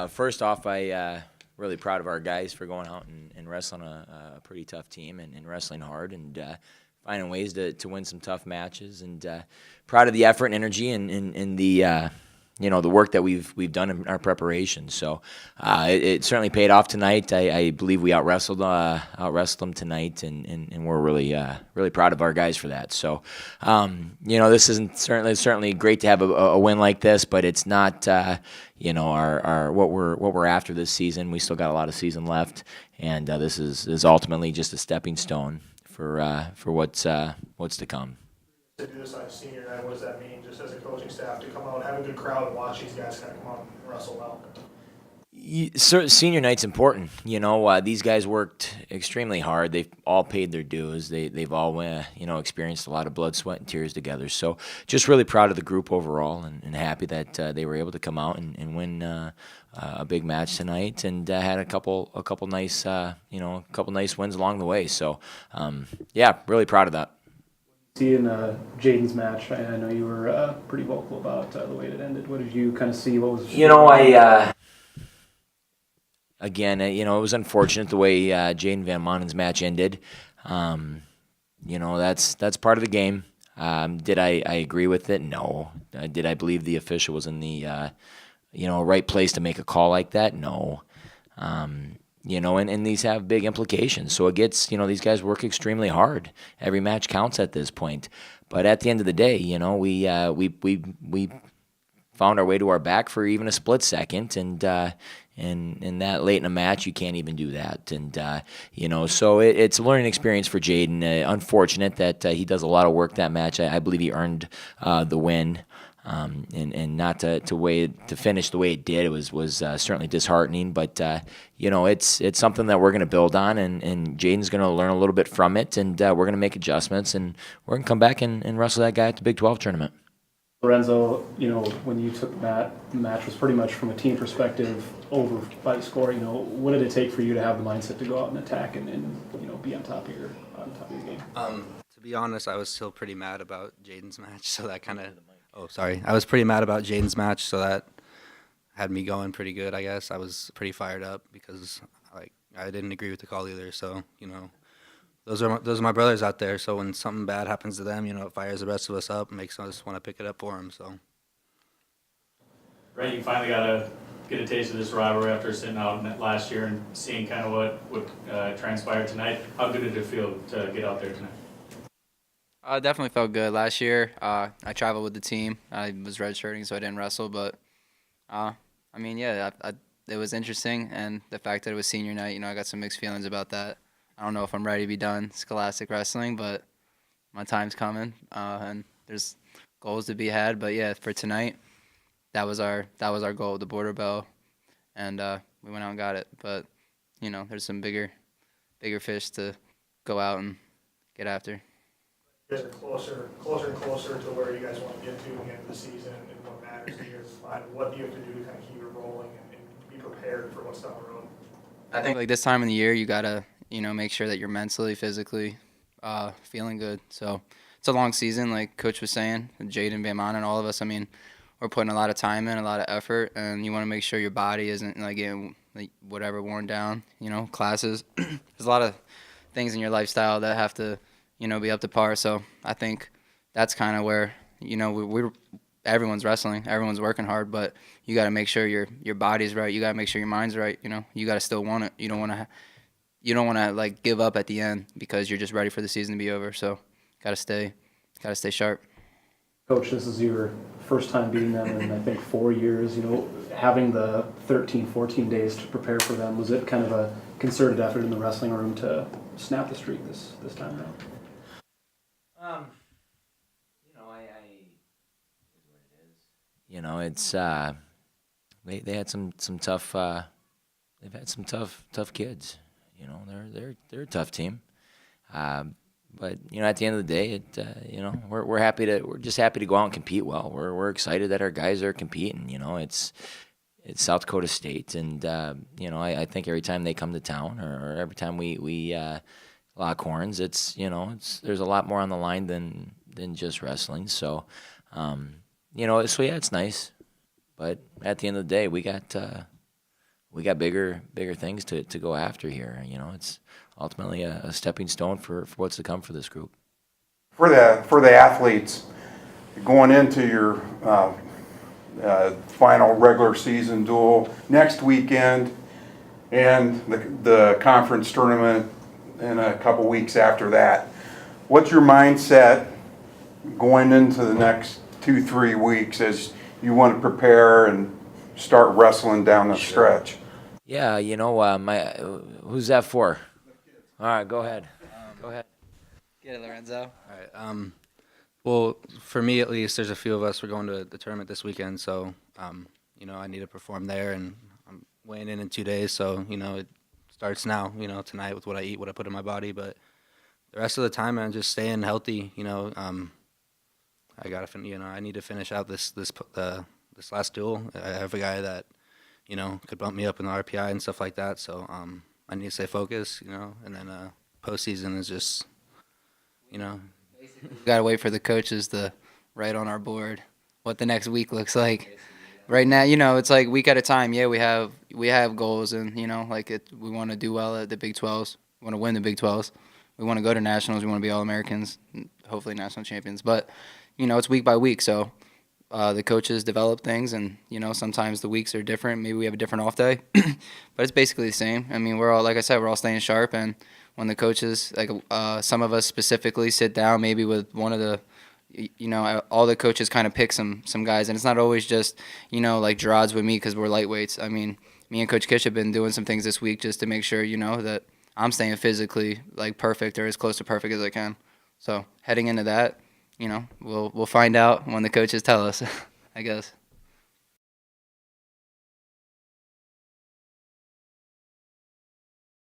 First off, really proud of our guys for going out and wrestling a pretty tough team and wrestling hard and finding ways to win some tough matches. And proud of the effort and energy and the the work that we've done in our preparation. So it certainly paid off tonight. I believe we out wrestled them tonight, and we're really proud of our guys for that. So this isn't certainly great to have a win like this, but it's not our what we're after this season. We still got a lot of season left, and this is ultimately just a stepping stone for what's to come. To do this on senior night, what does that mean, just as a coaching staff, to come out, have a good crowd, and watch these guys kind of come out and wrestle well? Senior night's important. These guys worked extremely hard. They've all paid their dues. They've all experienced a lot of blood, sweat, and tears together. So just really proud of the group overall, and happy that they were able to come out and win a big match tonight, and had a couple nice wins along the way. So really proud of that. Seeing Jaden's match, I know you were pretty vocal about the way it ended. What did you kind of see? What was Again, it was unfortunate the way Jaden Van Monen's match ended. That's part of the game. Did I agree with it? No. Did I believe the official was in the right place to make a call like that? No. And these have big implications. So it gets, these guys work extremely hard. Every match counts at this point. But at the end of the day, we found our way to our back for even a split second, and that late in a match, you can't even do that. And so it's a learning experience for Jaden. Unfortunate that he does a lot of work that match. I believe he earned the win. And not to finish the way it did, it was certainly disheartening. But it's something that we're going to build on, and Jaden's going to learn a little bit from it, and we're going to make adjustments, and we're going to come back and wrestle that guy at the Big 12 tournament. Lorenzo, when you took that, the match was pretty much from a team perspective over by the score. What did it take for you to have the mindset to go out and attack and be on top of your game? To be honest, I was still pretty mad about Jaden's match, so that kind of. Oh, sorry. I was pretty mad about Jaden's match, so that had me going pretty good, I guess. I was pretty fired up because I didn't agree with the call either. So, those are my brothers out there. So when something bad happens to them, it fires the rest of us up and makes us want to pick it up for them. So. Brent, you finally got to get a taste of this rivalry after sitting out last year and seeing kind of what transpired tonight. How good did it feel to get out there tonight? Definitely felt good. Last year, I traveled with the team. I was redshirting, so I didn't wrestle. But, it was interesting. And the fact that it was senior night, I got some mixed feelings about that. I don't know if I'm ready to be done scholastic wrestling, but my time's coming. And there's goals to be had. But, yeah, for tonight, that was our goal, the border bell. And we went out and got it. But, there's some bigger fish to go out and get after. You guys are closer and closer to where you guys want to get to at the end of the season, and what matters to you is what do you have to do to kind of keep it rolling and be prepared for what's down the road? I think this time of the year you gotta make sure that you're mentally, physically feeling good. So it's a long season, like Coach was saying, Jaden, Van Mon, and all of us. We're putting a lot of time in, a lot of effort, and you want to make sure your body isn't getting whatever worn down. Classes. There's a lot of things in your lifestyle that have to be up to par. So I think that's kind of where, everyone's wrestling, everyone's working hard, but you got to make sure your body's right. You got to make sure your mind's right. You got to still want it. You don't want to give up at the end because you're just ready for the season to be over. So got to stay sharp. Coach, this is your first time beating them in, I think, 4 years. Having the 13, 14 days to prepare for them, was it kind of a concerted effort in the wrestling room to snap the streak this time around? It's they had some tough. They've had some tough kids. They're a tough team. But at the end of the day, we're just happy to go out and compete well. We're excited that our guys are competing. It's South Dakota State, and I think every time they come to town or every time we lock horns, there's a lot more on the line than just wrestling. So, it's nice, but at the end of the day, we got we got bigger things to go after here. You know, it's ultimately a stepping stone for what's to come for this group. For the athletes going into your final regular season duel next weekend and the conference tournament in a couple weeks after that, what's your mindset going into the next 2-3 weeks as you want to prepare and start wrestling down the stretch? Yeah, you know, who's that for? All right, go ahead. Go ahead. Get it, Lorenzo. All right. Well, for me at least, there's a few of us. We're going to the tournament this weekend, so you know, I need to perform there, and I'm weighing in 2 days, so you know, it starts now. You know, tonight with what I eat, what I put in my body, but the rest of the time, I'm just staying healthy. You know, I gotta, you know, I need to finish out this last duel. I have a guy that, you know, could bump me up in the RPI and stuff like that. So I need to stay focused, you know, and then postseason is just, you know. We gotta wait for the coaches to write on our board what the next week looks like. Right now, you know, it's like week at a time. Yeah, we have goals, and you know, like we want to do well at the Big 12s. We want to win the Big 12s. We want to go to nationals. We want to be All-Americans, hopefully national champions. But you know, it's week by week, so the coaches develop things, and you know, sometimes the weeks are different. Maybe we have a different off day, but it's basically the same. I mean, we're all, like I said, we're all staying sharp, and when the coaches, like some of us specifically, sit down maybe with one of the, you know, all the coaches kind of pick some guys, and it's not always just, you know, like Gerard's with me because we're lightweights. I mean, me and Coach Kish have been doing some things this week just to make sure, you know, that I'm staying physically like perfect or as close to perfect as I can. So heading into that, you know, we'll find out when the coaches tell us, I guess.